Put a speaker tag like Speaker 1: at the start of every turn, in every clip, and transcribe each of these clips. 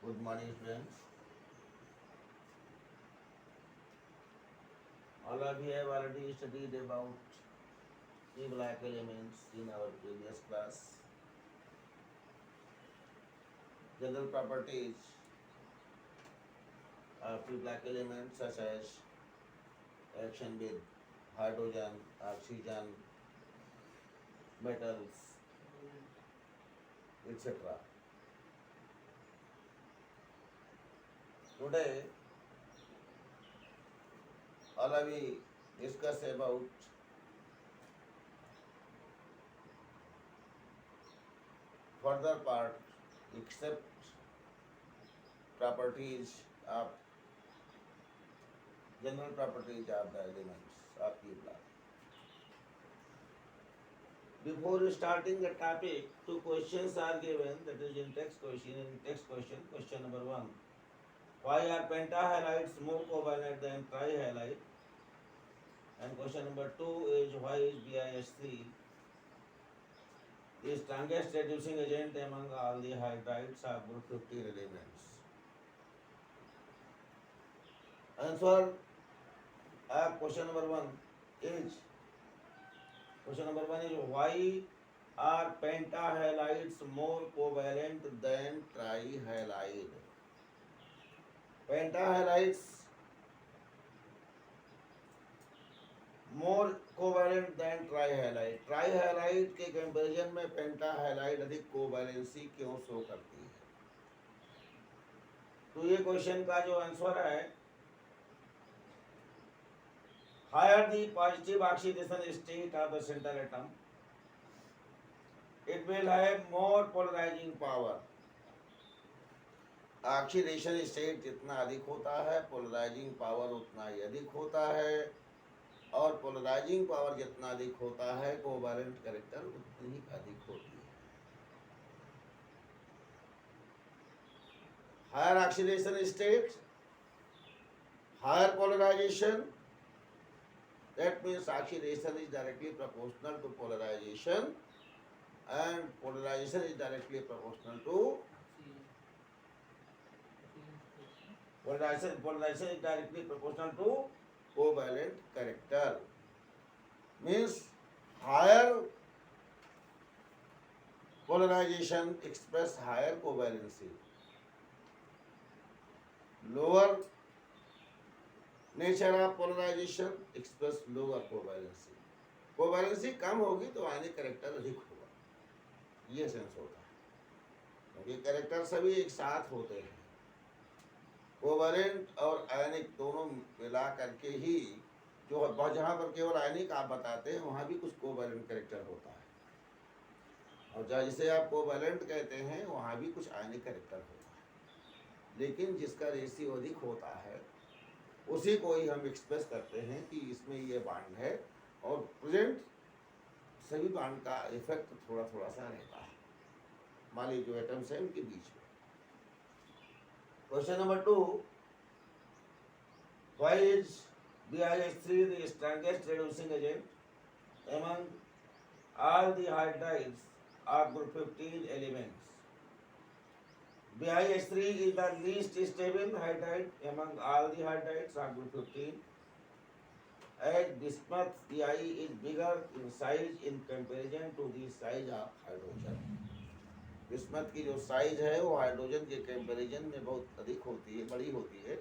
Speaker 1: Good morning, friends. All of you have already studied about three black elements in our previous class. General properties of three black elements such as action with hydrogen, oxygen, metals, etc. Today, all of you discuss about further part except properties of general properties of the elements of the block. Before starting the topic, two questions are given, that is in text question. In text question, question number 1. Why are pentahalides more covalent than trihalide? And question number 2 is why is BiH3 the strongest reducing agent among all the hydrides of group 15 elements? Answer question number 1 is why are pentahalides more covalent than trihalide? Pentahalides more covalent than trihalide. Trihalide के comparison में पेंटाहालाइड अधिक covalency क्यों show करती है? तो ये question का जो आंसर है, higher the positive oxidation state of the central atom, it will have more polarizing power. Oxidation state जितना अधिक होता है, पोलराइजिंग पावर उतना ही अधिक होता है, और पोलराइजिंग पावर जितना अधिक होता है, कोवैलेंट कैरेक्टर उतनी ही अधिक होती है. Higher oxidation state, higher polarization, that means oxidation is directly proportional to polarization and polarization is directly proportional to polarization is directly proportional to covalent character. Means higher polarization express higher covalency, lower nature of polarisation express lower covalency. Covalency कम होगी तो आयनिक character अधिक होगा, ये sense होता है, क्योंकि character सभी एक साथ होते हैं. कोवैलेंट और आयनिक दोनों मिला करके ही जो जहाँ पर केवल आयनिक आप बताते हैं वहाँ भी कुछ कोवैलेंट कैरेक्टर होता है, और जहाँ जिसे आप कोवैलेंट कहते हैं वहाँ भी कुछ आयनिक कैरेक्टर होता है. लेकिन जिसका रेशियो अधिक होता है उसी को ही हम एक्सप्रेस करते हैं कि इसमें ये बांड है, और प्रेजेंट सभी बांड का इफेक्ट थोड़ा थोड़ा सा रहता है, मान लीजिए जो एटम्स हैं उनके बीच में. Question number 2, why is BiH3 the strongest reducing agent among all the hydrides of group 15 elements? BiH3 is the least stable hydride among all the hydrides of group 15, as bismuth Bi is bigger in size in comparison to the size of hydrogen. Bismuth की जो size है वो hydrogen के comparison में बहुत अधिक होती है, बड़ी होती है,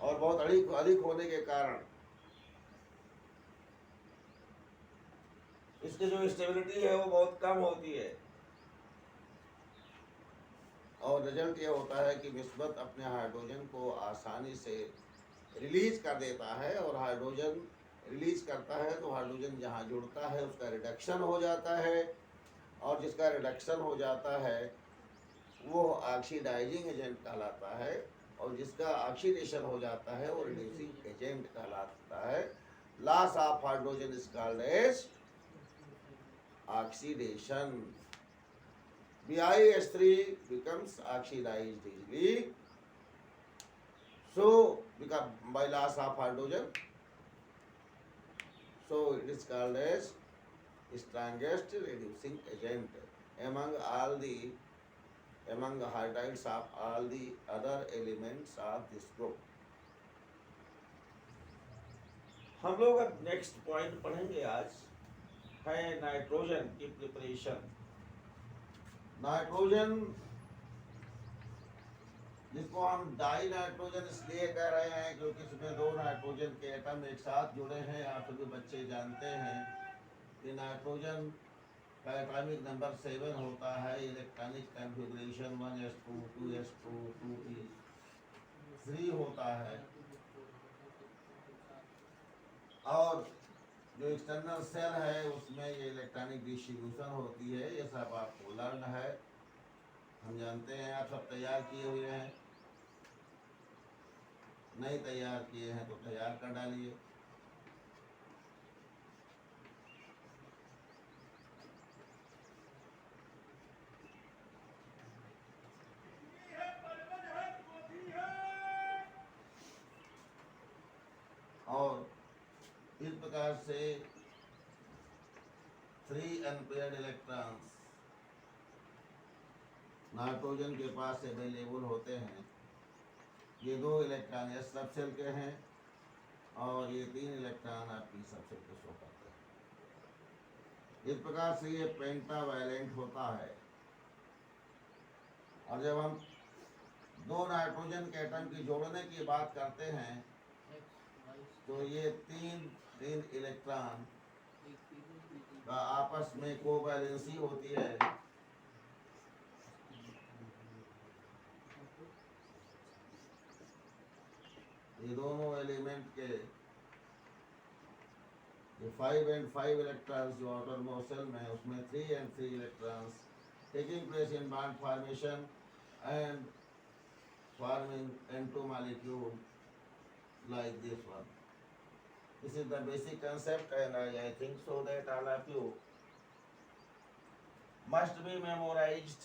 Speaker 1: और बहुत अधिक होने के कारण इसकी जो स्टेबिलिटी है वो बहुत कम होती है, और रिजल्ट ये होता है कि बिस्मथ अपने हाइड्रोजन को आसानी से रिलीज कर देता है, और हाइड्रोजन रिलीज करता है तो हाइड्रोजन जहाँ जुड़ता है उसका रिडक्शन हो जाता है, और जिसका रिडक्शन हो जाता है वो ऑक्सीडाइजिंग एजेंट कहलाता है, और जिसका ऑक्सीडेशन हो जाता है वो रिड्यूसिंग एजेंट कहलाता है. Loss of hydrogen is called as oxidation. BiH3 becomes oxidized easily, so because by loss of hydrogen, so it is called as strongest reducing agent among all the among the hydrides of all the other elements of this group. हम लोग अब next point पढ़ेंगे आज है nitrogen की preparation. Nitrogen जिसको हम die nitrogen इसलिए कह रहे हैं क्योंकि इसमें दो नाइट्रोजन के एटम एक साथ जुड़े हैं। आप सभी बच्चे जानते हैं कि नाइट्रोजन का एटॉमिक नंबर 7 होता है। Electronic configuration 1s2 2s2 2p3 होता है। और जो एक्सटर्नल सेल है उसमें ये इलेक्ट्रॉनिक डिस्ट्रीब्यूशन होती है। ये सब आपको लर्न है, हम जानते हैं। आप सब तैयार किए हुए हैं, नहीं तैयार किए हैं तो तैयार कर डालिए। और इस प्रकार से 3 अनपेयर्ड इलेक्ट्रॉन्स नाइट्रोजन के पास अवेलेबल होते हैं। ये 2 इलेक्ट्रॉन एस सबसेल के हैं और ये 3 इलेक्ट्रॉन आप पी सबसेल के शो करते हैं। इस प्रकार से ये पेंटावैलेंट होता है। और जब हम 2 नाइट्रोजन के एटम की जोड़ने की बात करते हैं तो ये 3 इलेक्ट्रॉन का आपस में कोवैलेंसी होती है। ये दोनों एलिमेंट के 5 and 5 इलेक्ट्रॉन्स जो आउटर मोस्ट शेल में, उसमें 3 and 3 electrons taking place in bond formation and forming N2 molecule like this one. This is the basic concept, and I think so that all of you must be memorized.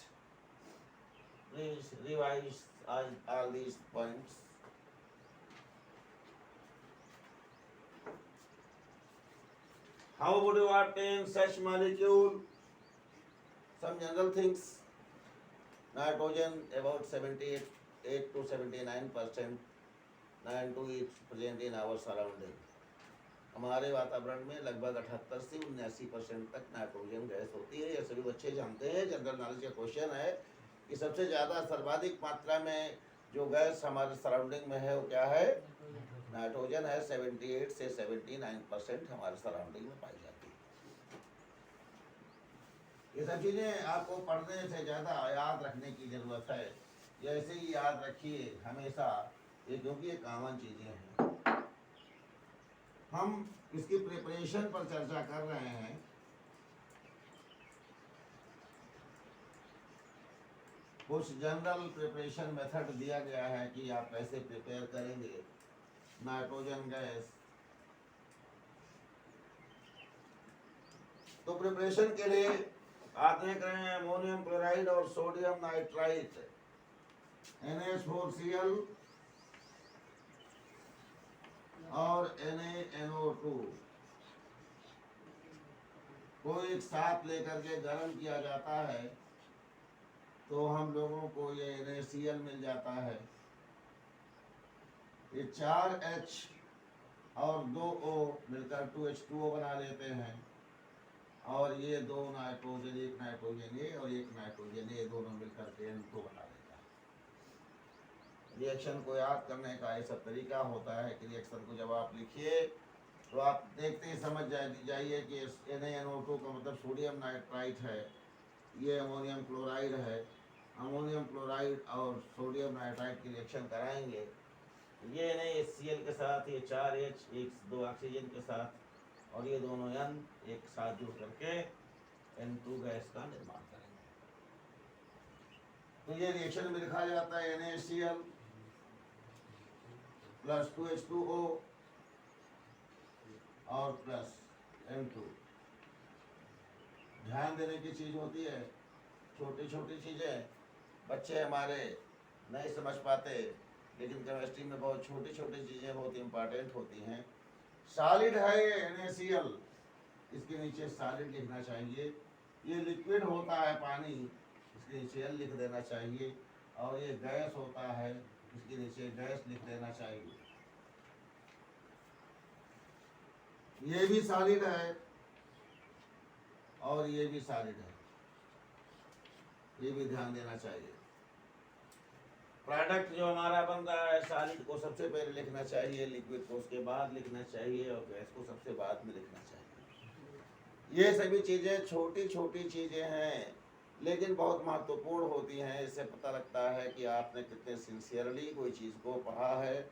Speaker 1: Please revise all these points. How would you obtain such molecule? Some general things. Nitrogen about 78 to 79%, 9 to 8 present in our surrounding. हमारे वातावरण में लगभग 78 से 79% तक nitrogen gas होती है। ये सभी बच्चे जानते हैं। जनरल नॉलेज का क्वेश्चन है कि सबसे ज़्यादा सर्वाधिक मात्रा में जो गैस हमारे सराउंडिंग में है वो क्या है? नाइट्रोजन है। 78 से 79% हमारे सराउंडिंग में पाई जाती है। ये सब चीज़ें आपको पढ़ने से ज़्यादा याद रखने की ज़रूरत है। ये ऐसे ही याद रखिए हमेशा, ये क्योंकि ये कॉमन चीज़ें हैं। हम इसकी प्रिपरेशन पर चर्चा कर रहे हैं। कुछ जनरल प्रिपरेशन मेथड दिया गया है कि आप कैसे प्रिपेयर करेंगे नाइट्रोजन गैस। तो प्रिपरेशन के लिए आप देख रहे हैं अमोनियम क्लोराइड और सोडियम नाइट्राइट NH4Cl और NaNO2 को एक साथ लेकर के गर्म किया जाता है तो हम लोगों को ये NaCl मिल जाता है। ये 4H और 2O मिलकर 2H2O बना लेते हैं। और ये 2 नाइट्रोजन, एक नाइट्रोजन ए और एक नाइट्रोजन ए, दोनों मिलकर के N2 बना लेते हैं। रिएक्शन को याद करने का ये सब तरीका होता है कि रिएक्शन को जब आप लिखिए तो आप देखते ही समझ जाइए कि NaNO2 का मतलब सोडियम नाइट्राइट है, ये अमोनियम क्लोराइड है। अमोनियम क्लोराइड और सोडियम नाइट्राइट की रिएक्शन कराएंगे, ये NaCl के साथ, ये 4H, 2 ऑक्सीजन के साथ और ये दोनों N एक साथ जुड़ करके N2 गैस का निर्माण करेंगे। तो ये रिएक्शन में लिखा जाता है NaCl प्लस 2H2O और प्लस N2। ध्यान देने की चीज़ होती है, छोटी छोटी चीज़ें बच्चे हमारे नहीं समझ पाते, लेकिन केमिस्ट्री में बहुत छोटी छोटी चीज़ें बहुत इम्पॉर्टेंट होती हैं। सॉलिड है ये NaCl, इसके नीचे सॉलिड लिखना चाहिए। ये लिक्विड होता है पानी, इसके नीचे एल लिख देना चाहिए, और ये गैस होता है, इसके नीचे गैस लिख देना चाहिए। ये भी सॉलिड है और ये भी सॉलिड है, ये भी ध्यान देना चाहिए। प्रोडक्ट जो हमारा बनता है सॉलिड को सबसे पहले लिखना चाहिए, लिक्विड को उसके बाद लिखना चाहिए, और गैस को सबसे बाद में लिखना चाहिए। ये सभी चीज़ें छोटी छोटी चीज़ें हैं, लेकिन बहुत महत्वपूर्ण होती हैं। इससे पता लगता है कि आपने कितने सिंसियरली कोई चीज़ को पढ़ा है,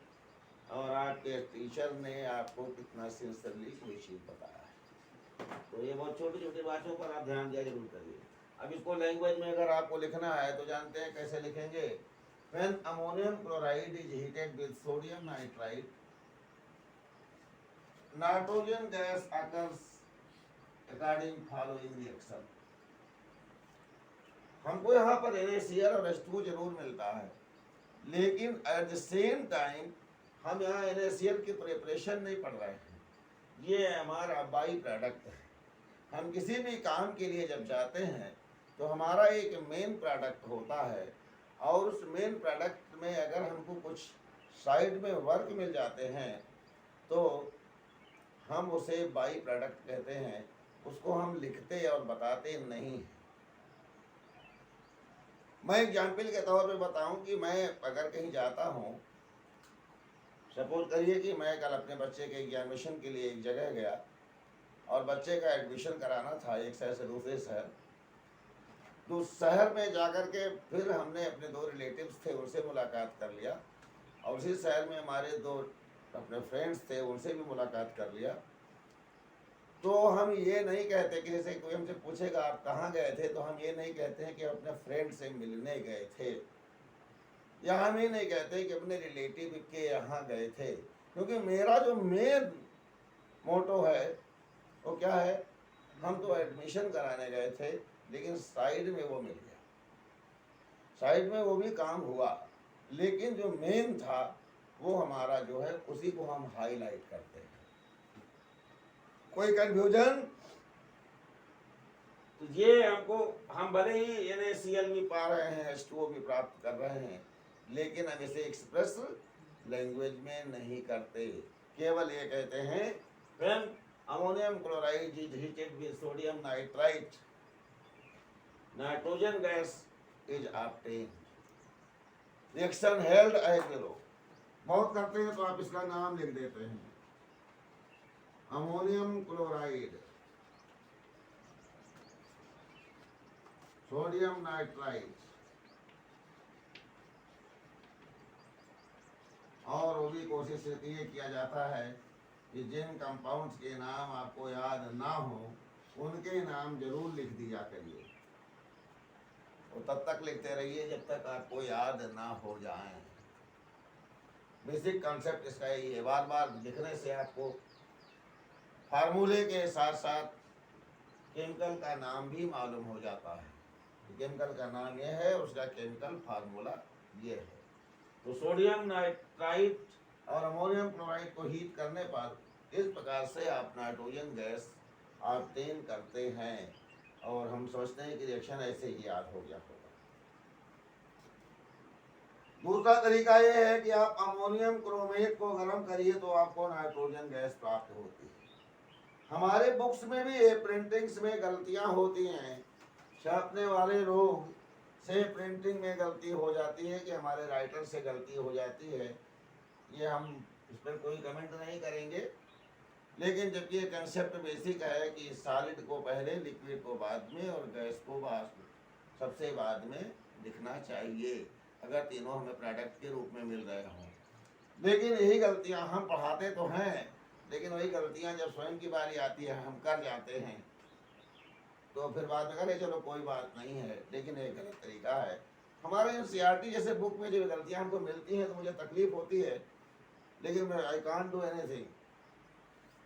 Speaker 1: और आपके टीचर ने आपको कितना सिंसियरली कोई चीज़ बताया है। तो ये बहुत छोटी छोटी बातों पर आप ध्यान दिया जरूर करिए। अब इसको लैंग्वेज में अगर आपको लिखना है तो जानते हैं कैसे लिखेंगे। When ammonium chloride is heated with sodium nitrite, nitrogen gas occurs according following reaction। हमको यहाँ पर NaCl और H2O जरूर मिलता है, लेकिन एट द सेम टाइम हम यहाँ NaCl की प्रिपरेशन नहीं पढ़ रहे हैं, ये हमारा बाई प्रोडक्ट है। हम किसी भी काम के लिए जब जाते हैं तो हमारा एक मेन प्रोडक्ट होता है, और उस मेन प्रोडक्ट में अगर हमको कुछ साइड में वर्क मिल जाते हैं तो हम उसे बाई प्रोडक्ट कहते हैं। उसको हम लिखते और बताते नहीं। मैं एग्जाम्पल के तौर पे बताऊं कि मैं अगर कहीं जाता हूं, सपोज करिए कि मैं कल अपने बच्चे के एग्जामिनेशन के लिए एक जगह गया, और बच्चे का एडमिशन कराना था एक शहर से दूसरे शहर। तो उस शहर में जाकर के फिर हमने अपने दो रिलेटिव्स थे उनसे मुलाकात कर लिया, और उसी शहर में हमारे दो अपने फ्रेंड्स थे उनसे भी मुलाकात कर लिया। तो हम ये नहीं कहते कि जैसे कोई हमसे पूछेगा आप कहाँ गए थे, तो हम ये नहीं कहते हैं कि अपने फ्रेंड से मिलने गए थे, या हम ये नहीं कहते कि अपने रिलेटिव के यहाँ गए थे। क्योंकि मेरा जो मेन मोटो है वो क्या है, हम तो एडमिशन कराने गए थे, लेकिन साइड में वो मिल गया, साइड में वो भी काम हुआ, लेकिन जो मेन था वो हमारा जो है उसी को हम हाईलाइट करते हैं। कोई कंफ्यूजन? तो ये हमको, हम भले ही NaCl भी पा रहे हैं, H2O भी प्राप्त कर रहे हैं, लेकिन हम इसे एक्सप्रेस लैंग्वेज में नहीं करते। केवल ये कहते हैं when ammonium chloride is heated with sodium nitrite, nitrogen gas is obtained, reaction held as below। बहुत करते हैं तो आप इसका नाम लिख देते हैं, अमोनियम क्लोराइड, सोडियम नाइट्राइट, और वो भी कोशिश ये किया जाता है कि जिन कंपाउंड्स के नाम आपको याद ना हो उनके नाम जरूर लिख दिया करिए, और तब तक लिखते रहिए जब तक आपको याद ना हो जाए। बेसिक कॉन्सेप्ट इसका यही है। बार बार लिखने से आपको फार्मूले के साथ साथ केमिकल का नाम भी मालूम हो जाता है। केमिकल का नाम यह है, उसका केमिकल फार्मूला ये है। तो सोडियम नाइट्राइट और अमोनियम क्लोराइड को हीट करने पर इस प्रकार से आप नाइट्रोजन गैस ऑब्टेन करते हैं, और हम समझते हैं कि रिएक्शन ऐसे ही याद हो गया होगा। दूसरा तरीका यह है कि आप अमोनियम क्रोमेट को गर्म करिए तो आपको नाइट्रोजन गैस प्राप्त होती है। हमारे बुक्स में भी ये प्रिंटिंग्स में गलतियां होती हैं, छापने वाले लोग से प्रिंटिंग में गलती हो जाती है कि हमारे राइटर से गलती हो जाती है। ये हम इस पर कोई कमेंट नहीं करेंगे, लेकिन जबकि ये कंसेप्ट बेसिक है कि सॉलिड को पहले, लिक्विड को बाद में, और गैस को सबसे बाद में लिखना चाहिए, अगर तीनों हमें प्रोडक्ट के रूप में मिल रहे हों। लेकिन यही गलतियां हम पढ़ाते तो हैं, लेकिन वही गलतियां जब स्वयं की बारी आती है हम कर जाते हैं, तो फिर बाद में करें चलो कोई बात नहीं है, लेकिन एक गलत तरीका है। हमारे NCERT जैसे बुक में जो गलतियां हमको मिलती हैं तो मुझे तकलीफ होती है, लेकिन मैं आई कांट डू एनीथिंग।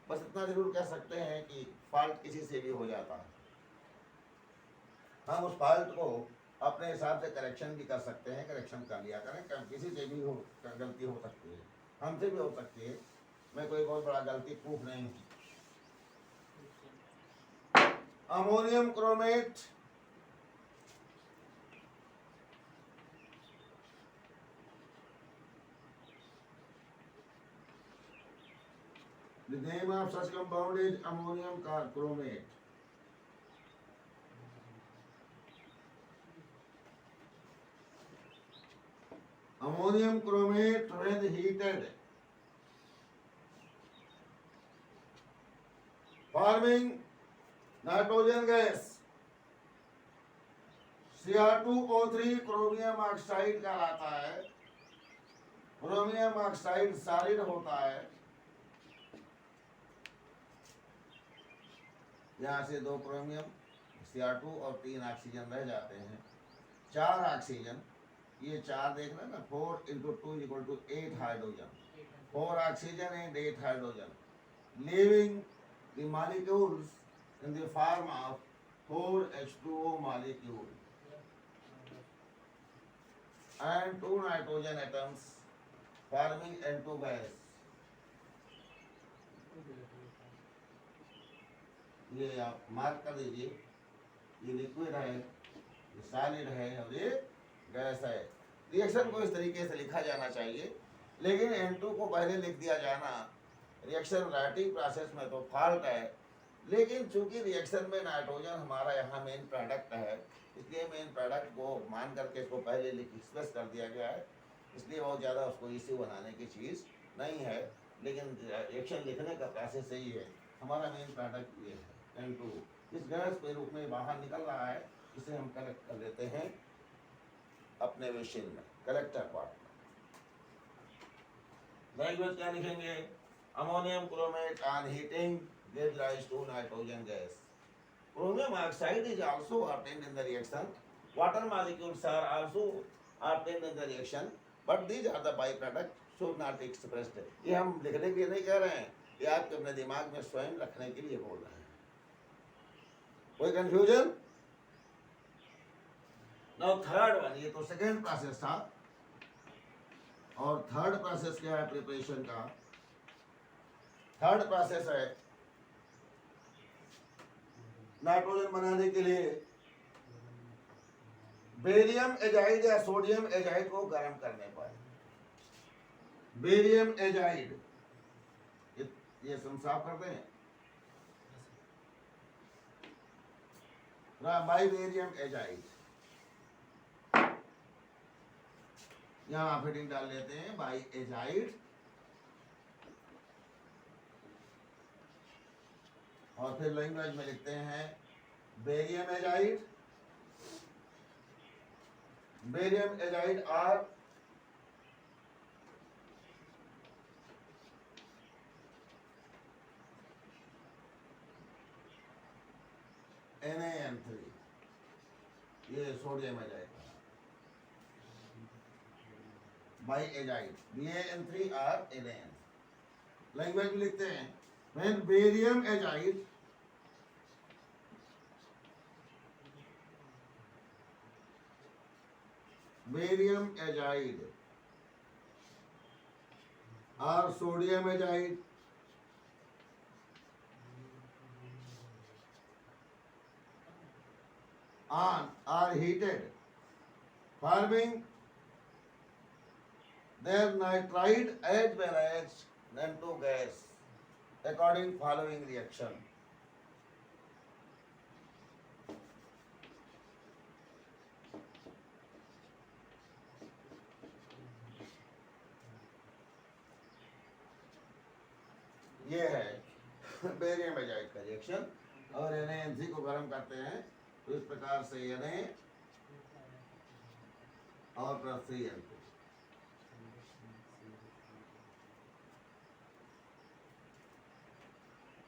Speaker 1: बस इतना जरूर कह सकते हैं कि फॉल्ट किसी से भी हो जाता है, हम उस फॉल्ट को अपने हिसाब से करेक्शन भी कर सकते हैं, करेक्शन कर लिया करें। किसी से भी हो गलती हो सकती है, हमसे भी हो सकती है, मैं कोई बहुत बड़ा गलती प्रूफ नहीं हूँ। Ammonium chromate The name of such compound is ammonium chromate. Ammonium chromate when heated forming nitrogen gas Cr2O3 chromium oxide कहलाता है। क्रोमियम ऑक्साइड सॉलिड होता है। यहाँ से 2 क्रोमियम Cr2 और 3 ऑक्सीजन रह जाते हैं। 4 ऑक्सीजन, ये 4 देख रहे हैं ना, 4 × 2 = 8 hydrogen, 4 oxygen and 8 hydrogen, leaving the molecules in the form of 4 H2O molecule and 2 nitrogen atoms forming N2 gas. ये आप मार्क कर दीजिए, ये लिक्विड है, ये सॉलिड है और ये गैस है। रिएक्शन को इस तरीके से लिखा जाना चाहिए, लेकिन N2 को पहले लिख दिया जाना रिएक्शन राइटिंग प्रोसेस में तो फॉल्ट है। लेकिन चूंकि रिएक्शन में नाइट्रोजन हमारा यहाँ मेन प्रोडक्ट है, इसलिए मेन प्रोडक्ट को मान करके इसको पहले एक्सप्रेस कर दिया गया है, इसलिए बहुत ज़्यादा उसको इश्यू बनाने की चीज़ नहीं है। लेकिन रिएक्शन लिखने का प्रोसेस यही है। हमारा मेन प्रोडक्ट ये है N2, इस गैस के रूप में बाहर निकल रहा है, इसे हम कलेक्ट कर लेते हैं अपने मशीन में, कलेक्टर पार्ट में। लैंग्वेज क्या लिखेंगे? Ammonium chromate on heating gives rise to nitrogen gas. Chromium oxide is also obtained in the reaction. Water molecules are also obtained in the reaction, but these are the byproduct should not be expressed. ये हम लिखने के लिए नहीं कह रहे हैं, ये आपके अपने दिमाग में स्वयं रखने के लिए बोल रहे हैं। कोई कंफ्यूजन? Now third one, ये तो सेकेंड प्रोसेस था, और थर्ड प्रोसेस क्या है प्रिपरेशन का? थर्ड प्रोसेस है नाइट्रोजन बनाने के लिए बेरियम एजाइड या सोडियम एजाइड को गर्म करने पर। बेरियम एजाइड, ये हम साफ करते हैं, बाई बेरियम एजाइड, यहां फिटिंग डाल लेते हैं बाई एजाइड, और फिर लैंग्वेज में लिखते हैं barium azide. Barium azide are Na(N3), ये sodium azide by azide, Na(N3) are Na(N). Language में लिखते हैं when barium azide or sodium azide are heated, forming their nitride as well as N2 gas according following reaction. ये है barium azide का reaction, और Na(N3) को गर्म करते हैं तो इस प्रकार से Na और प्लस 3N2।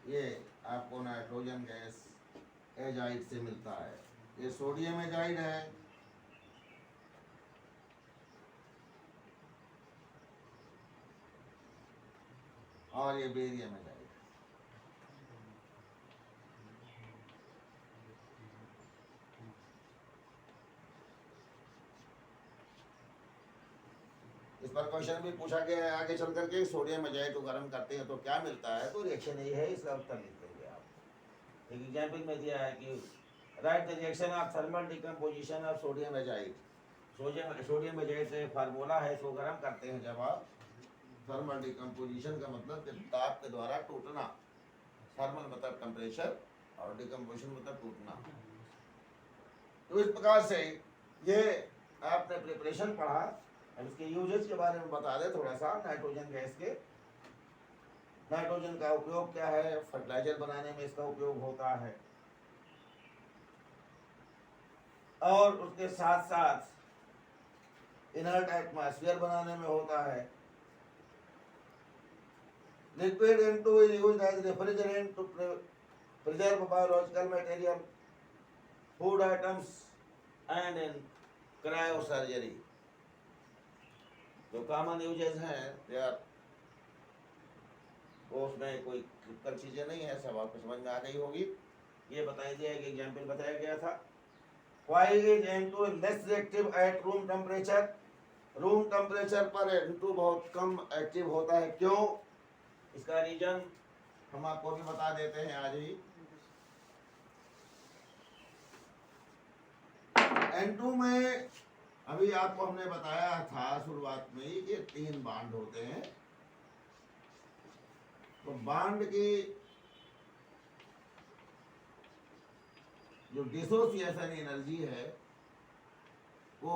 Speaker 1: ये आपको नाइट्रोजन गैस एजाइड से मिलता है। ये सोडियम एजाइड है, और ये बेरियम एजाइड। इस पर क्वेश्चन भी पूछा गया है आगे चल करके, सोडियम एजाइड को गर्म करते हैं तो क्या मिलता है, तो रिएक्शन यही है, इसका उत्तर लिख देंगे आप। एक एग्जाम्पल में दिया है कि right the reaction of thermal decomposition of sodium azide. Sodium azide से फार्मूला है, इसको गर्म करते हैं जब आप थर्मल डिकम्पोजिशन का मतलब कि ताप के द्वारा टूटना। थर्मल मतलब टेम्परेचर और डिकम्पोजिशन मतलब टूटना। तो इस प्रकार से ये आपने प्रिपरेशन पढ़ा। अब इसके यूजेज के बारे में बता दें थोड़ा सा। नाइट्रोजन गैस के, नाइट्रोजन का उपयोग क्या है, फर्टिलाइजर बनाने में इसका उपयोग होता है, और उसके साथ साथ इनर्ट एटमॉस्फेयर बनाने में होता है। Liquid N2 is used as refrigerant to preserve biological material, food items and in cryosurgery। जो कॉमन यूजेस हैं यार, वो उसमें कोई क्रिटिकल चीजें नहीं है, सब आपको समझ में आ गई होगी। ये बताया गया, एक एग्जाम्पल बताया गया था। Why is N2 less reactive at room temperature? Room temperature पर N2 बहुत कम एक्टिव होता है, क्यों? इसका रीजन हम आपको भी बता देते हैं आज ही। N2 में अभी आपको हमने बताया था शुरुआत में ही कि 3 बांड होते हैं। तो बांड की जो डिसोसिएशन एनर्जी है वो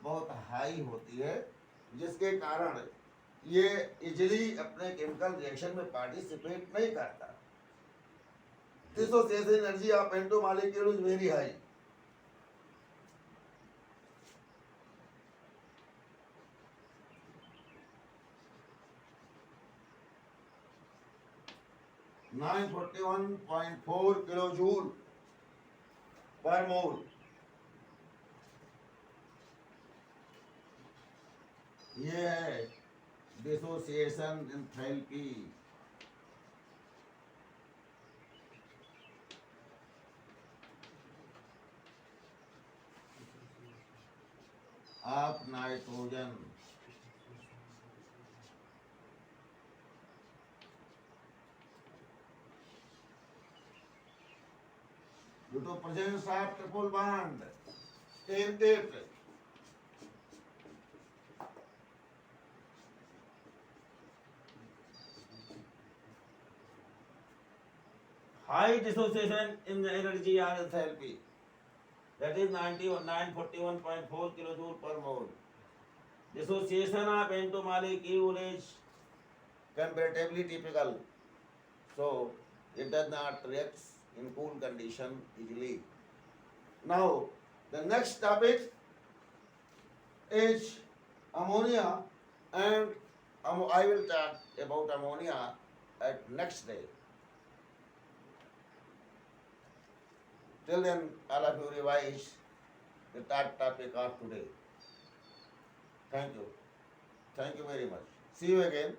Speaker 1: बहुत हाई होती है, जिसके कारण ये इजीली अपने केमिकल रिएक्शन में पार्टिसिपेट नहीं करता। Dissociation energy of N2 molecule is very high. (941.4 kilojoule पर मोल। ये है dissociation enthalpy. Of nitrogen. due to presence of triple bond in it, high dissociation in the energy or enthalpy, that is 941.4 kilojoule per mole. Dissociation of N2 molecule is comparatively typical, so it does not react in cool condition easily. Now the next topic is ammonia, and I will talk about ammonia at next day. Till then, all of you revise the topic of today. Thank you. Thank you very much. See you again.